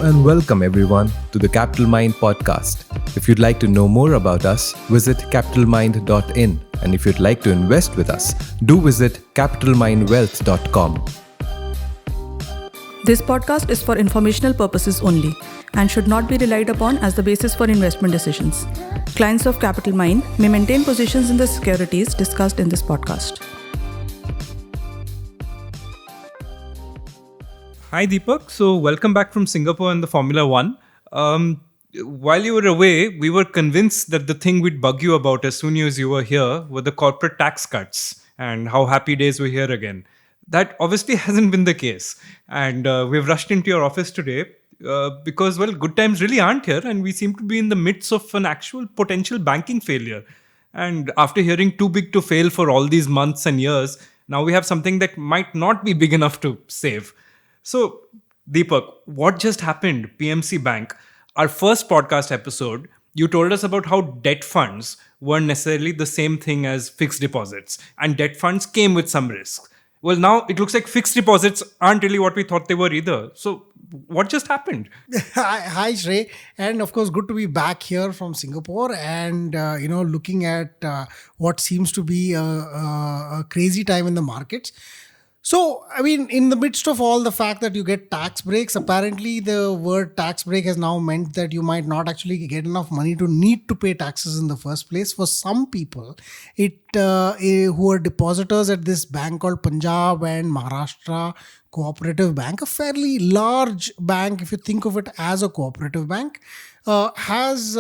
and welcome everyone to the Capital Mind podcast. If you'd like to know more about us, visit capitalmind.in. And if you'd like to invest with us, do visit capitalmindwealth.com. This podcast is for informational purposes only and should not be relied upon as the basis for investment decisions. Clients of Capital Mind may maintain positions in the securities discussed in this podcast. Hi Deepak, so welcome back from Singapore and the Formula One. While you were away, we were convinced that the thing we'd bug you about as soon as you were here were the corporate tax cuts and how happy days were here again. That obviously hasn't been the case. And we've rushed into your office today because, well, good times really aren't here and we seem to be in the midst of an actual potential banking failure. And after hearing too big to fail for all these months and years, now we have something that might not be big enough to save. So, Deepak, what just happened, PMC Bank? Our first podcast episode, you told us about how debt funds weren't necessarily the same thing as fixed deposits, and debt funds came with some risks. Well, now it looks like fixed deposits aren't really what we thought they were either. So, what just happened? Hi, Shray. And of course, good to be back here from Singapore and, looking at what seems to be a crazy time in the markets. So, in the midst of all the fact that you get tax breaks, apparently the word tax break has now meant that you might not actually get enough money to need to pay taxes in the first place. For some people, who are depositors at this bank called Punjab and Maharashtra Cooperative Bank, a fairly large bank, if you think of it as a cooperative bank, has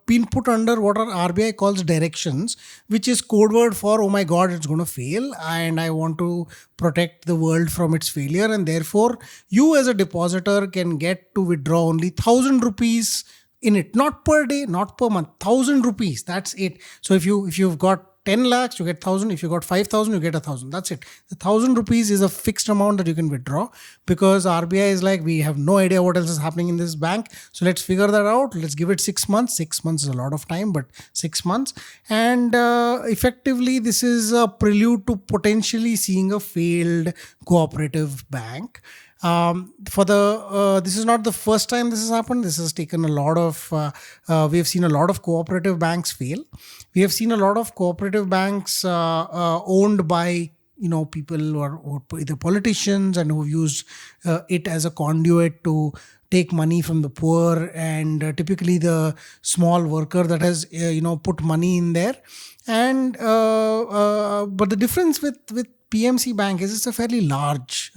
been put under what our RBI calls directions, which is code word for, oh my God, it's going to fail and I want to protect the world from its failure. And therefore, you as a depositor can get to withdraw only 1,000 rupees in it, not per day, not per month, 1,000 rupees. That's it. So if you've got 10 lakhs, you get 1,000. If you got 5,000, you get 1,000. That's it. The 1,000 rupees is a fixed amount that you can withdraw because RBI is like, we have no idea what else is happening in this bank. So let's figure that out. Let's give it 6 months. 6 months is a lot of time, but 6 months. And effectively, this is a prelude to potentially seeing a failed cooperative bank. This is not the first time this has happened. This has taken a lot of, we have seen a lot of cooperative banks fail. We have seen a lot of cooperative banks owned by, people who are either politicians and who've used it as a conduit to take money from the poor and typically the small worker that has, put money in there. And, but the difference with PMC Bank is it's a fairly large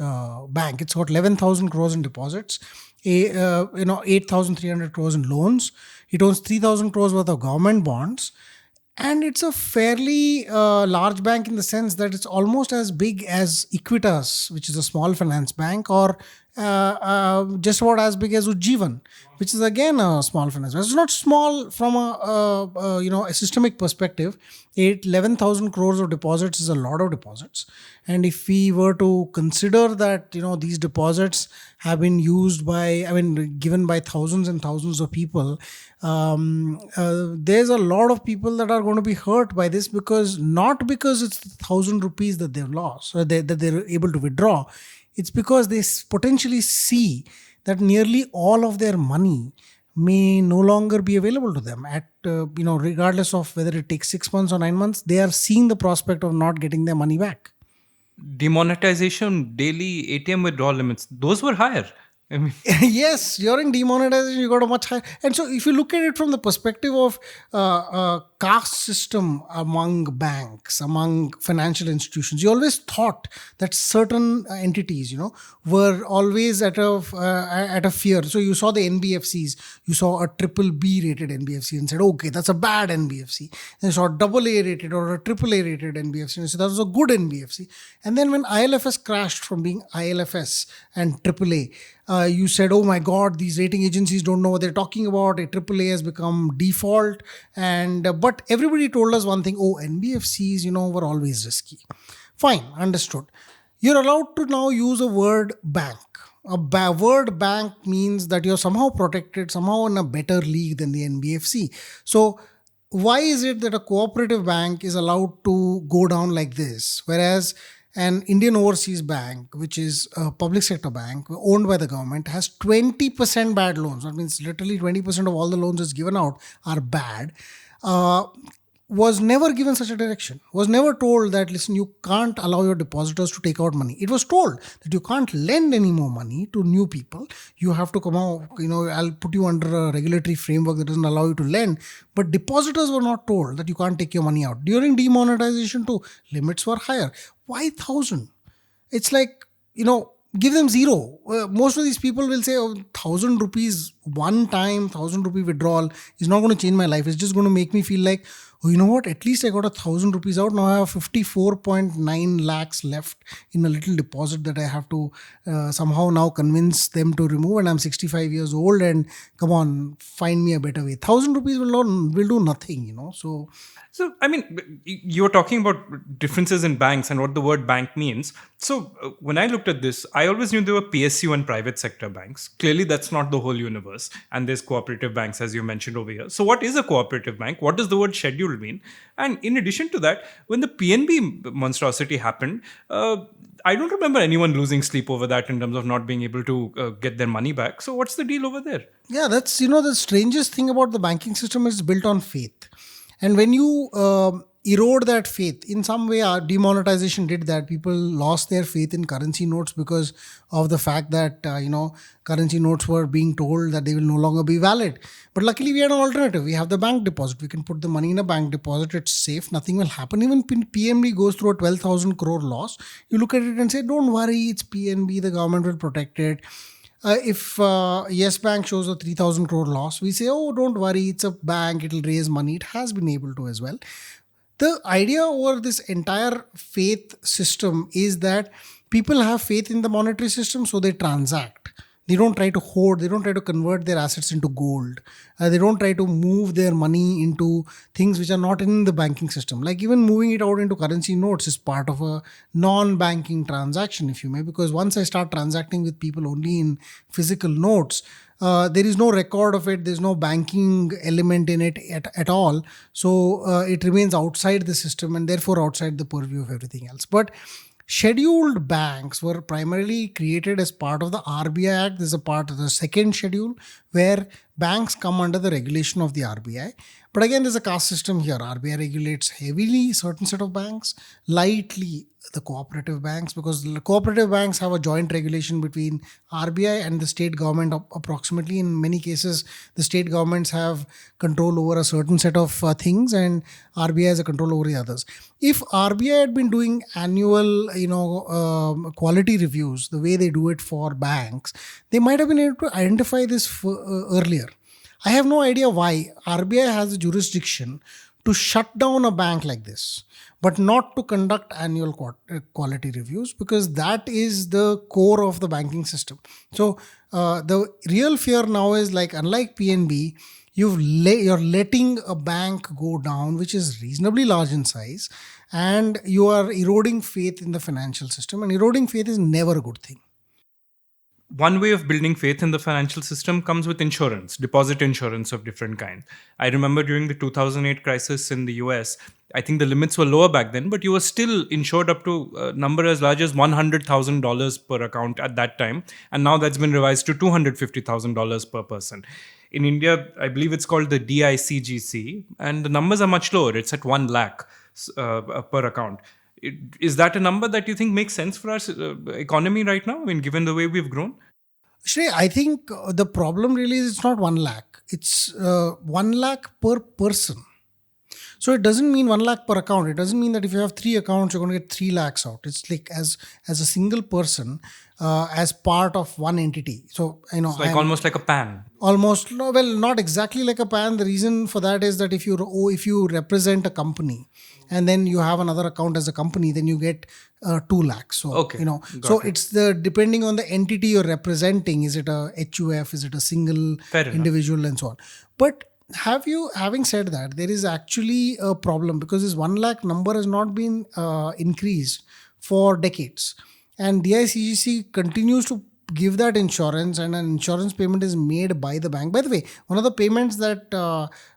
bank. It's got 11,000 crores in deposits, 8,300 crores in loans. It owns 3,000 crores worth of government bonds. And it's a fairly large bank in the sense that it's almost as big as Equitas, which is a small finance bank, or just about as big as Ujjivan, which is again a small finance bank. It's not small from a systemic perspective. 11,000 crores of deposits is a lot of deposits. And if we were to consider that, these deposits have been given by thousands and thousands of people, there's a lot of people that are going to be hurt by this not because it's 1,000 rupees that they've lost or that they're able to withdraw. It's because they potentially see that nearly all of their money may no longer be available to them at, regardless of whether it takes 6 months or 9 months, they are seeing the prospect of not getting their money back. Demonetization, daily ATM withdrawal limits, those were higher. Yes, during demonetization, you got a much higher. And so if you look at it from the perspective of caste system among banks, among financial institutions, you always thought that certain entities, were always at a fear. So you saw the NBFCs, you saw a BBB rated NBFC and said, okay, that's a bad NBFC. And you saw a AA rated or a AAA rated NBFC and said, that was a good NBFC. And then when ILFS crashed from being ILFS and AAA, you said, oh my God, these rating agencies don't know what they're talking about. A AAA has become default. But everybody told us one thing, NBFCs, were always risky. Fine, understood. You're allowed to now use a word bank. A word bank means that you're somehow protected, somehow in a better league than the NBFC. So why is it that a cooperative bank is allowed to go down like this? Whereas an Indian Overseas Bank, which is a public sector bank owned by the government, has 20% bad loans. That means literally 20% of all the loans that's given out are bad. Was never given such a direction, was never told that, listen, you can't allow your depositors to take out money. It was told that you can't lend any more money to new people. You have to come out, I'll put you under a regulatory framework that doesn't allow you to lend. But depositors were not told that you can't take your money out. During demonetization too, limits were higher. Why 1,000? It's like, give them zero. Most of these people will say, 1,000 rupees one time, 1,000 rupee withdrawal is not going to change my life. It's just going to make me feel like, oh, you know what? At least I got 1,000 rupees out. Now I have 54.9 lakhs left in a little deposit that I have to somehow now convince them to remove. And I'm 65 years old. And come on, find me a better way. 1,000 rupees will do nothing, So, I mean, you were talking about differences in banks and what the word bank means. So, when I looked at this, I always knew there were PSU and private sector banks. Clearly, that's not the whole universe. And there's cooperative banks, as you mentioned over here. So, what is a cooperative bank? What does the word scheduled mean? And in addition to that, when the PNB monstrosity happened, I don't remember anyone losing sleep over that in terms of not being able to get their money back. So, what's the deal over there? Yeah, that's, the strangest thing about the banking system is built on faith. And when you erode that faith, in some way, our demonetization did that. People lost their faith in currency notes because of the fact that, currency notes were being told that they will no longer be valid. But luckily, we had an alternative. We have the bank deposit. We can put the money in a bank deposit. It's safe. Nothing will happen. Even PMB goes through a 12,000 crore loss. You look at it and say, don't worry, it's PNB. The government will protect it. If Yes Bank shows a 3,000 crore loss, we say, oh, don't worry, it's a bank, it'll raise money. It has been able to as well. The idea over this entire faith system is that people have faith in the monetary system, so they transact. They don't try to hoard. They don't try to convert their assets into gold. They don't try to move their money into things which are not in the banking system. Like even moving it out into currency notes is part of a non-banking transaction, if you may, because once I start transacting with people only in physical notes, there is no record of it. There's no banking element in it at all. So it remains outside the system and therefore outside the purview of everything else. But scheduled banks were primarily created as part of the RBI Act. There's a part of the second schedule where banks come under the regulation of the RBI. But again, there's a caste system here. RBI regulates heavily certain set of banks, lightly the cooperative banks, because the cooperative banks have a joint regulation between RBI and the state government approximately. In many cases, the state governments have control over a certain set of things and RBI has a control over the others. If RBI had been doing annual, quality reviews, the way they do it for banks, they might have been able to identify this earlier. I have no idea why RBI has the jurisdiction to shut down a bank like this, but not to conduct annual quality reviews, because that is the core of the banking system. So the real fear now is, like, unlike PNB, you're letting a bank go down, which is reasonably large in size, and you are eroding faith in the financial system, and eroding faith is never a good thing. One way of building faith in the financial system comes with insurance, deposit insurance of different kinds. I remember during the 2008 crisis in the US, I think the limits were lower back then, but you were still insured up to a number as large as $100,000 per account at that time. And now that's been revised to $250,000 per person. In India, I believe it's called the DICGC, and the numbers are much lower. It's at 1 lakh per account. Is that a number that you think makes sense for our economy right now, when given the way we've grown? Shray, I think the problem really is it's not 1 lakh. It's 1 lakh per person. So it doesn't mean 1 lakh per account. It doesn't mean that if you have 3 accounts, you're going to get 3 lakhs out. It's like as a single person, as part of one entity. So, it's like almost like a PAN. Almost, well, not exactly like a PAN. The reason for that is that if you represent a company and then you have another account as a company, then you get 2 lakhs. So, okay. It's depending on the entity you're representing. Is it a HUF? Is it a single individual and so on? But having said that, there is actually a problem, because this 1 lakh number has not been increased for decades. And DICGC continues to give that insurance, and an insurance payment is made by the bank. By the way, one of the payments that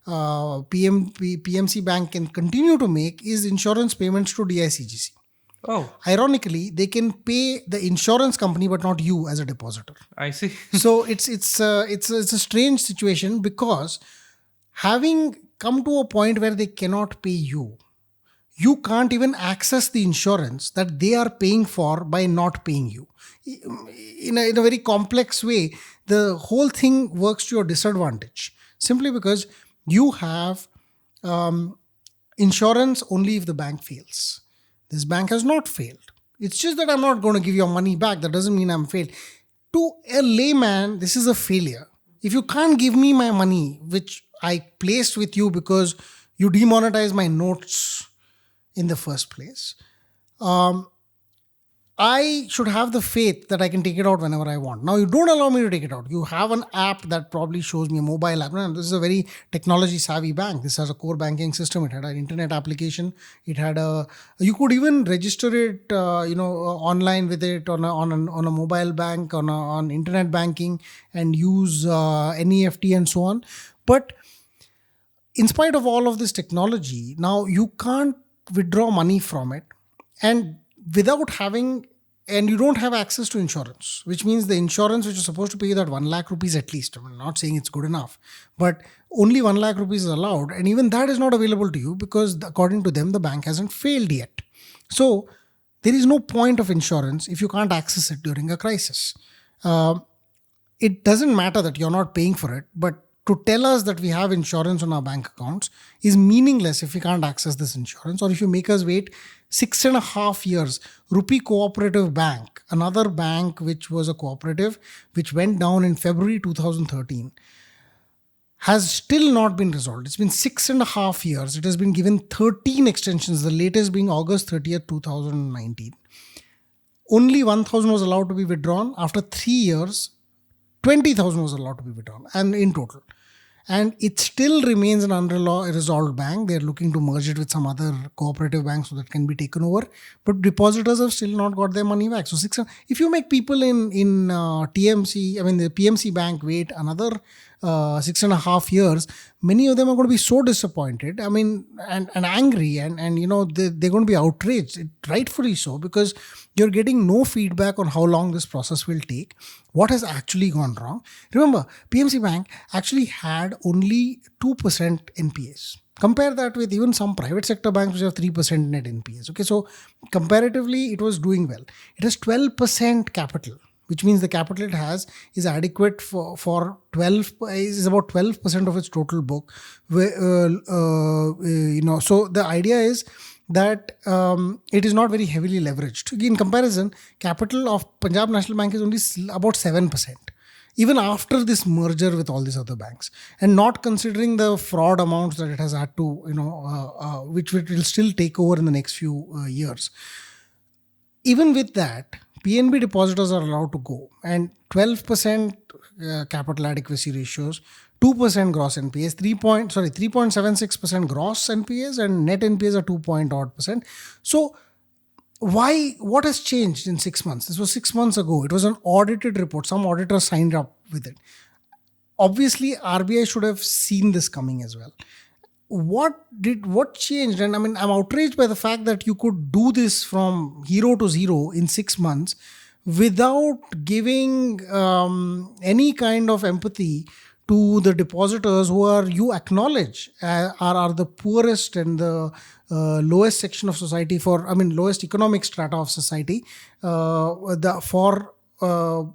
PMC bank can continue to make is insurance payments to DICGC. Oh, Ironically, they can pay the insurance company but not you as a depositor. I see. So it's a strange situation, because having come to a point where they cannot pay you, you can't even access the insurance that they are paying for by not paying you. In a very complex way, the whole thing works to your disadvantage, simply because you have insurance only if the bank fails. This bank has not failed. It's just that I'm not going to give your money back. That doesn't mean I'm failed. To a layman, this is a failure. If you can't give me my money, which I placed with you because you demonetized my notes in the first place, I should have the faith that I can take it out whenever I want. Now, you don't allow me to take it out. You have an app that probably shows me a mobile app. No, this is a very technology savvy bank. This has a core banking system. It had an internet application. It had you could even register it, online with it on a mobile bank, on internet banking, and use NEFT and so on. But in spite of all of this technology, now you can't withdraw money from it, and you don't have access to insurance, which means the insurance which is supposed to pay you that 1 lakh rupees at least. I'm not saying it's good enough, but only 1 lakh rupees is allowed, and even that is not available to you because according to them the bank hasn't failed yet. So there is no point of insurance if you can't access it during a crisis. It doesn't matter that you're not paying for it, but to tell us that we have insurance on our bank accounts is meaningless if we can't access this insurance, or if you make us wait 6.5 years. Rupee Cooperative Bank, another bank which was a cooperative, which went down in February 2013, has still not been resolved. It's been 6.5 years. It has been given 13 extensions, the latest being August 30th, 2019. Only 1,000 was allowed to be withdrawn. After 3 years, 20,000 was allowed to be withdrawn, and in total. And it still remains an unresolved bank. They're looking to merge it with some other cooperative bank so that can be taken over. But depositors have still not got their money back. So if you make people in TMC, the PMC bank wait another 6.5 years, many of them are going to be so disappointed. And angry, and they're going to be outraged, rightfully so, because you're getting no feedback on how long this process will take, what has actually gone wrong. Remember, PMC Bank actually had only 2% NPAs. Compare that with even some private sector banks which have 3% net NPAs. Okay, so comparatively, it was doing well. It has 12% capital, which means the capital it has is adequate for 12, is about 12% of its total book. So the idea is that it is not very heavily leveraged. In comparison, capital of Punjab National Bank is only about 7%, even after this merger with all these other banks, and not considering the fraud amounts that it has had to, which it will still take over in the next few years. Even with that, PNB depositors are allowed to go, and 12% capital adequacy ratios, 2% gross NPAs, 3.76% gross NPAs, and net NPAs are 2.odd%. So what has changed in 6 months? This was 6 months ago. It was an audited report. Some auditors signed up with it. Obviously, RBI should have seen this coming as well. What changed? And I'm outraged by the fact that you could do this from hero to zero in 6 months without giving any kind of empathy to the depositors who you acknowledge are the poorest and the lowest section of society lowest economic strata of society. For a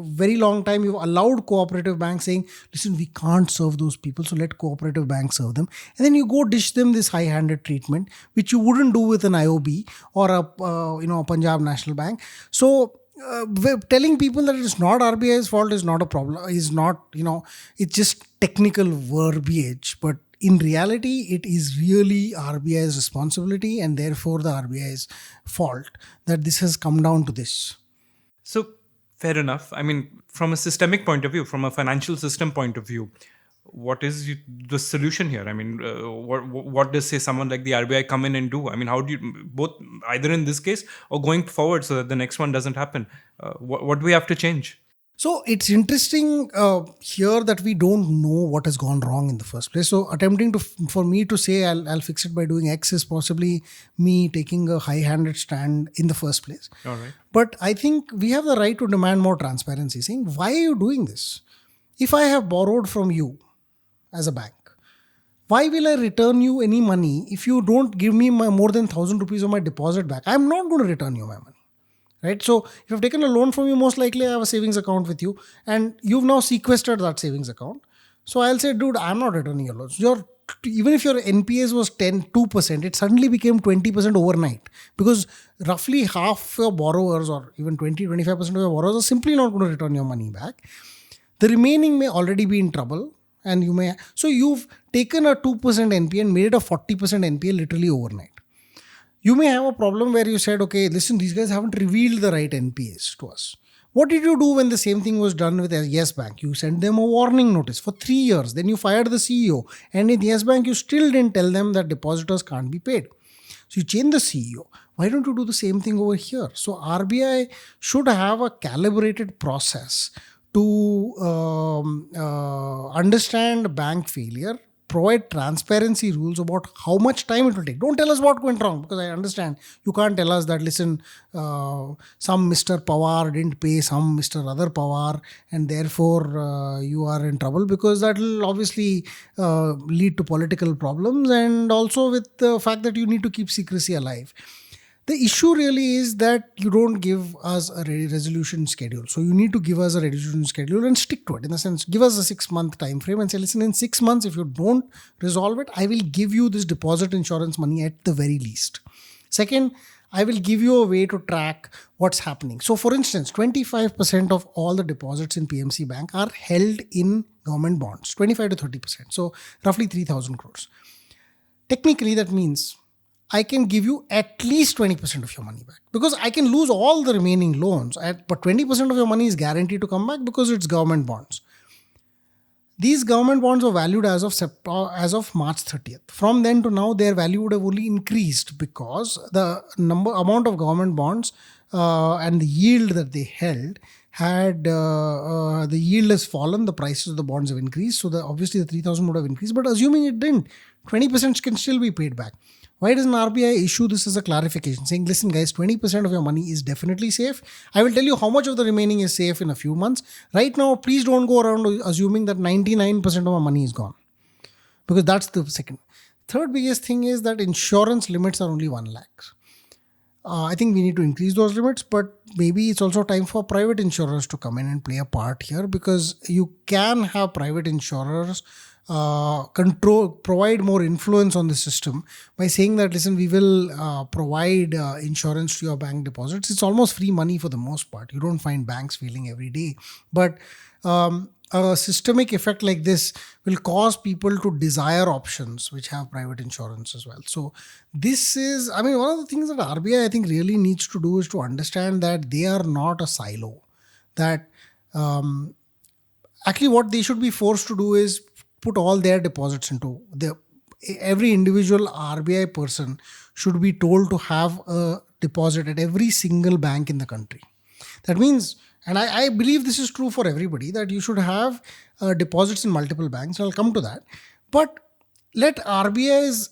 very long time, you've allowed cooperative banks saying, listen, we can't serve those people, so let cooperative banks serve them. And then you go dish them this high-handed treatment, which you wouldn't do with an IOB or a Punjab National Bank. So telling people that it's not RBI's fault is not a problem. It's just technical verbiage. But in reality, it is really RBI's responsibility, and therefore the RBI's fault that this has come down to this. So, fair enough. From a systemic point of view, from a financial system point of view, what is the solution here? What does, say, someone like the RBI come in and do? How do you, both either in this case or going forward so that the next one doesn't happen? What do we have to change? So it's interesting here that we don't know what has gone wrong in the first place. So attempting for me to say I'll fix it by doing X is possibly me taking a high-handed stand in the first place. All right. But I think we have the right to demand more transparency, saying, why are you doing this? If I have borrowed from you as a bank, why will I return you any money if you don't give me more than 1,000 rupees of my deposit back? I'm not going to return you my money. Right? So if I've taken a loan from you, most likely I have a savings account with you and you've now sequestered that savings account. So I'll say, dude, I'm not returning your loans. Even if your NPAs was 2%, it suddenly became 20% overnight because roughly half your borrowers or even 20-25% of your borrowers are simply not going to return your money back. The remaining may already be in trouble and so you've taken a 2% NPA and made it a 40% NPA literally overnight. You may have a problem where you said, okay, listen, these guys haven't revealed the right NPAs to us. What did you do when the same thing was done with Yes Bank? You sent them a warning notice for 3 years. Then you fired the CEO. And in Yes Bank, you still didn't tell them that depositors can't be paid. So you change the CEO. Why don't you do the same thing over here? So RBI should have a calibrated process to understand bank failure, provide transparency rules about how much time it will take. Don't tell us what went wrong because I understand you can't tell us that, listen, some Mr. Pawar didn't pay some Mr. Other Pawar and therefore you are in trouble, because that will obviously lead to political problems and also with the fact that you need to keep secrecy alive. The issue really is that you don't give us a resolution schedule. So you need to give us a resolution schedule and stick to it. In the sense, give us a 6-month time frame and say, listen, in 6 months, if you don't resolve it, I will give you this deposit insurance money at the very least. Second, I will give you a way to track what's happening. So for instance, 25% of all the deposits in PMC Bank are held in government bonds, 25 to 30%. So roughly 3,000 crores. Technically, that means I can give you at least 20% of your money back because I can lose all the remaining loans, but 20% of your money is guaranteed to come back because it's government bonds. These government bonds were valued as of March 30th. From then to now, their value would have only increased because the amount of government bonds and the yield that they held the yield has fallen, the prices of the bonds have increased. So obviously the 3,000 would have increased, but assuming it didn't, 20% can still be paid back. Why doesn't RBI issue this as a clarification saying, listen guys, 20% of your money is definitely safe. I will tell you how much of the remaining is safe in a few months. Right now, please don't go around assuming that 99% of my money is gone, because that's the second. Third biggest thing is that insurance limits are only 1 lakh. I think we need to increase those limits, but maybe it's also time for private insurers to come in and play a part here, because you can have private insurers provide more influence on the system by saying that, listen, we will provide insurance to your bank deposits. It's almost free money for the most part. You don't find banks failing every day, but a systemic effect like this will cause people to desire options which have private insurance as well. So this is, one of the things that RBI I think really needs to do is to understand that they are not a silo. That actually what they should be forced to do is put all their deposits into every individual RBI person should be told to have a deposit at every single bank in the country. That means, and I believe this is true for everybody, that you should have deposits in multiple banks. I'll come to that. But let RBI's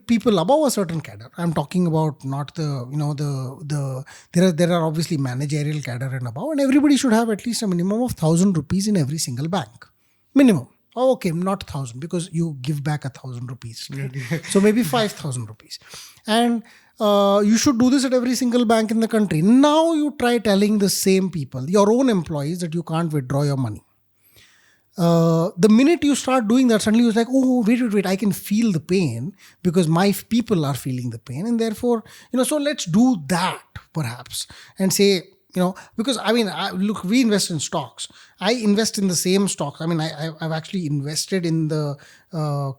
people above a certain cadre, I'm talking about not there are obviously managerial cadre and above, and everybody should have at least a minimum of 1,000 rupees in every single bank. Minimum. Oh, okay, not 1,000 because you give back 1,000 rupees. So maybe 5,000 rupees. And you should do this at every single bank in the country. Now you try telling the same people, your own employees, that you can't withdraw your money. The minute you start doing that, suddenly it's like, oh, wait, I can feel the pain because my people are feeling the pain. And therefore, so let's do that perhaps and say, because look, we invest in stocks. I invest in the same stocks. I've actually invested in the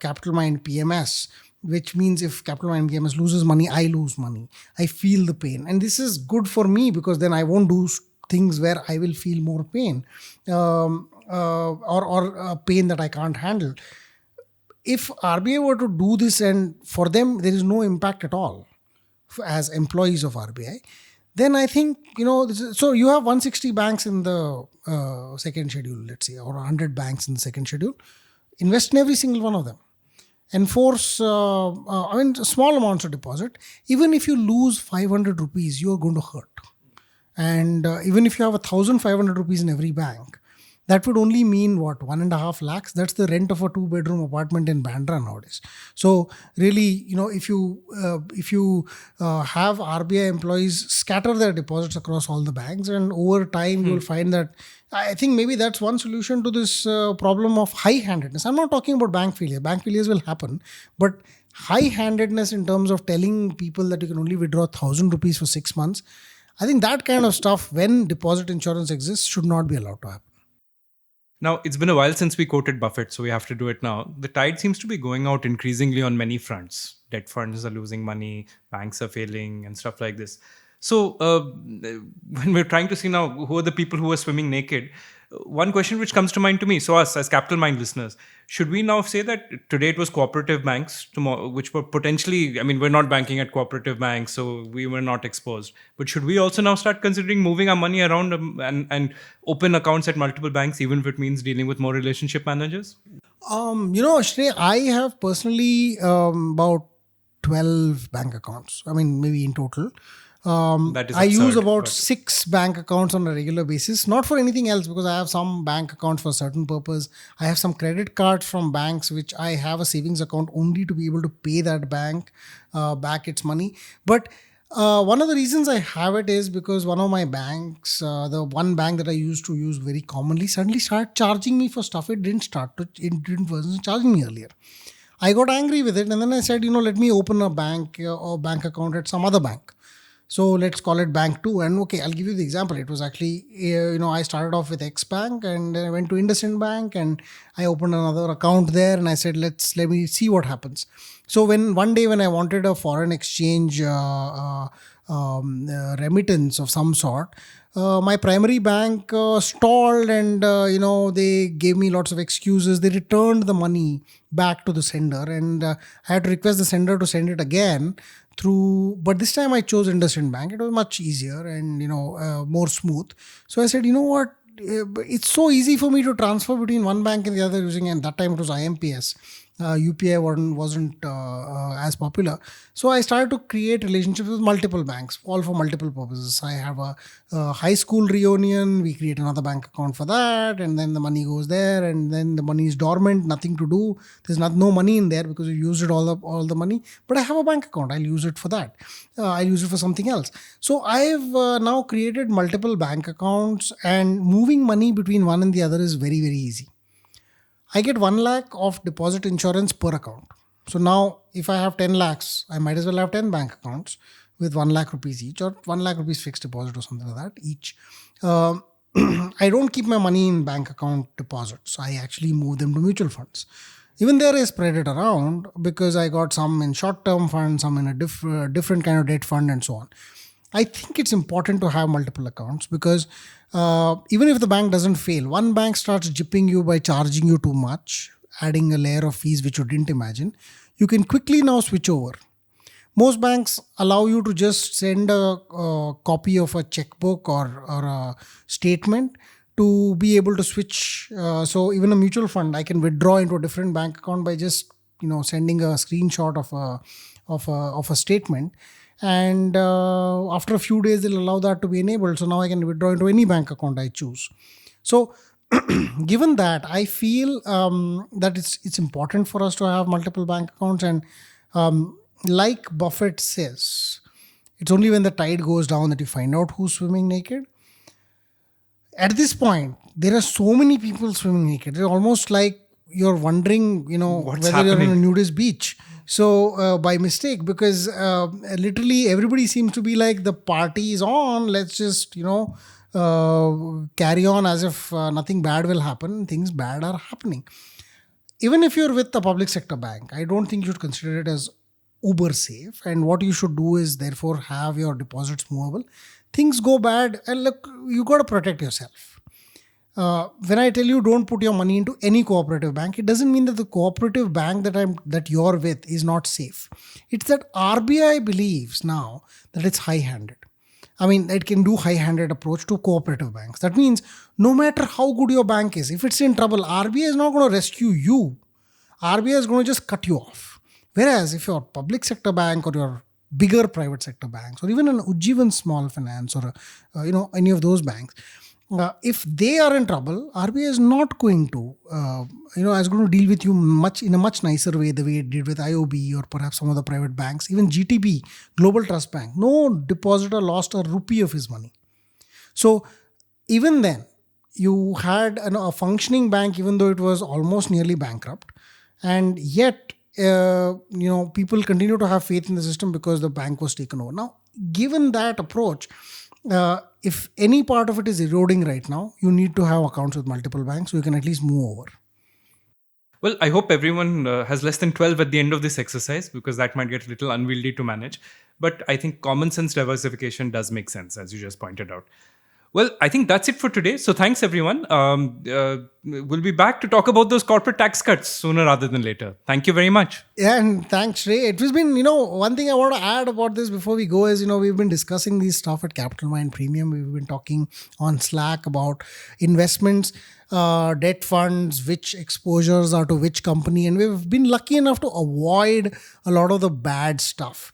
Capital Mind PMS, which means if Capital Mind PMS loses money, I lose money. I feel the pain. And this is good for me because then I won't do things where I will feel more pain or pain that I can't handle. If RBI were to do this and for them, there is no impact at all as employees of RBI, then I think, so you have 160 banks in the second schedule, let's say, or 100 banks in the second schedule. Invest in every single one of them. Enforce, small amounts of deposit. Even if you lose 500 rupees, you're going to hurt. And even if you have 1,500 rupees in every bank, that would only mean what, 1.5 lakhs? That's the rent of a 2-bedroom apartment in Bandra nowadays. So really, if you have RBI employees scatter their deposits across all the banks, and over time you will find that, I think maybe that's one solution to this problem of high-handedness. I'm not talking about bank failure. Bank failures will happen, but high-handedness in terms of telling people that you can only withdraw 1,000 rupees for 6 months, I think that kind of stuff, when deposit insurance exists, should not be allowed to happen. Now, it's been a while since we quoted Buffett, so we have to do it now. The tide seems to be going out increasingly on many fronts. Debt funds are losing money, banks are failing, and stuff like this. So, when we're trying to see now who are the people who are swimming naked, one question which comes to mind to me, so us as Capital Mind listeners, should we now say that today it was cooperative banks, tomorrow, which were potentially, we're not banking at cooperative banks, so we were not exposed. But should we also now start considering moving our money around and open accounts at multiple banks, even if it means dealing with more relationship managers? Shray, I have personally about 12 bank accounts. Maybe in total. That is I absurd, use about but 6 bank accounts on a regular basis, not for anything else, because I have some bank accounts for a certain purpose. I have some credit cards from banks, which I have a savings account only to be able to pay that bank back its money. But one of the reasons I have it is because one of my banks, the one bank that I used to use very commonly, suddenly started charging me for stuff it wasn't charging me earlier. I got angry with it, and then I said, let me open a bank or bank account at some other bank. So let's call it Bank 2. And okay, I'll give you the example. It was actually, I started off with X Bank, and then I went to IndusInd Bank, and I opened another account there, and I said, let me see what happens. So one day when I wanted a foreign exchange remittance of some sort, my primary bank stalled, and they gave me lots of excuses. They returned the money back to the sender, and I had to request the sender to send it again but this time I chose IndusInd Bank. It was much easier and more smooth. So I said, what, it's so easy for me to transfer between one bank and the other using, and that time it was IMPS. UPI wasn't as popular. So I started to create relationships with multiple banks, all for multiple purposes. I have a high school reunion. We create another bank account for that, and then the money goes there, and then the money is dormant, nothing to do. There's no money in there because you used it all the money. But I have a bank account. I'll use it for that. I'll use it for something else. So I've now created multiple bank accounts, and moving money between one and the other is very, very easy. I get 1 lakh of deposit insurance per account. So now if I have 10 lakhs, I might as well have 10 bank accounts with 1 lakh rupees each, or 1 lakh rupees fixed deposit or something like that each. I don't keep my money in bank account deposits. I actually move them to mutual funds. Even there I spread it around because I got some in short-term funds, some in a different kind of debt fund, and so on. I think it's important to have multiple accounts because even if the bank doesn't fail, one bank starts gypping you by charging you too much, adding a layer of fees which you didn't imagine, you can quickly now switch over. Most banks allow you to just send a copy of a checkbook or a statement to be able to switch. So even a mutual fund, I can withdraw into a different bank account by just sending a screenshot of a statement. And after a few days, they'll allow that to be enabled. So now I can withdraw into any bank account I choose. So given that, I feel that it's important for us to have multiple bank accounts. And like Buffett says, it's only when the tide goes down that you find out who's swimming naked. At this point, there are so many people swimming naked. It's almost like you're wondering, whether happening? You're on a nudist beach. So by mistake, because literally everybody seems to be like, the party is on. Let's just, carry on as if nothing bad will happen. Things bad are happening. Even if you're with a public sector bank, I don't think you should consider it as uber safe. And what you should do is therefore have your deposits movable. Things go bad, and look, you got to protect yourself. When I tell you don't put your money into any cooperative bank, it doesn't mean that the cooperative bank that you're with is not safe. It's that RBI believes now that it's high-handed. I mean, it can do high-handed approach to cooperative banks. That means no matter how good your bank is, if it's in trouble, RBI is not going to rescue you. RBI is going to just cut you off. Whereas if you're a public sector bank or your bigger private sector banks or even an Ujjivan small finance or any of those banks, if they are in trouble, RBI is not going to is going to deal with you in a much nicer way, the way it did with IOB or perhaps some of the private banks. Even GTB, Global Trust Bank, no depositor lost a rupee of his money. So even then, you had a functioning bank, even though it was almost nearly bankrupt, and yet people continue to have faith in the system because the bank was taken over. Now, given that approach, if any part of it is eroding right now, you need to have accounts with multiple banks so you can at least move over. Well, I hope everyone has less than 12 at the end of this exercise, because that might get a little unwieldy to manage. But I think common sense diversification does make sense, as you just pointed out. Well, I think that's it for today. So thanks, everyone. We'll be back to talk about those corporate tax cuts sooner rather than later. Thank you very much. Yeah, and thanks, Shray. It has been, one thing I want to add about this before we go is, we've been discussing these stuff at Capital Mind Premium. We've been talking on Slack about investments, debt funds, which exposures are to which company. And we've been lucky enough to avoid a lot of the bad stuff.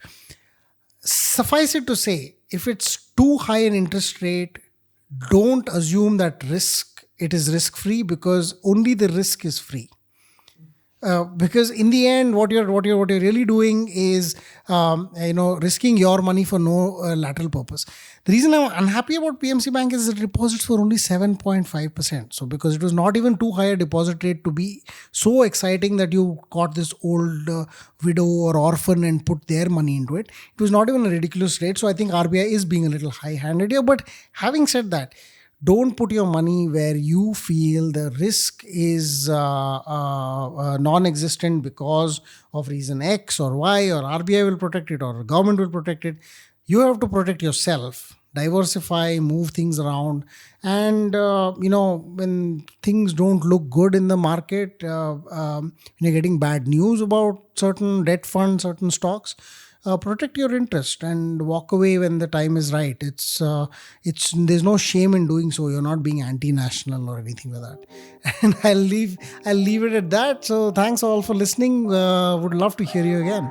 Suffice it to say, if it's too high an interest rate, don't assume that it is risk-free, because only the risk is free. Because in the end, what you're really doing is, risking your money for no lateral purpose. The reason I'm unhappy about PMC Bank is the deposits were only 7.5%. So because it was not even too high a deposit rate to be so exciting that you caught this old widow or orphan and put their money into it. It was not even a ridiculous rate. So I think RBI is being a little high-handed here. But having said that, don't put your money where you feel the risk is non-existent because of reason X or Y, or RBI will protect it or government will protect it. You have to protect yourself, diversify, move things around. And, when things don't look good in the market, when you're getting bad news about certain debt funds, certain stocks, protect your interest and walk away when the time is right. There's no shame in doing so. You're not being anti-national or anything like that. And I'll leave it at that. So thanks all for listening. Would love to hear you again.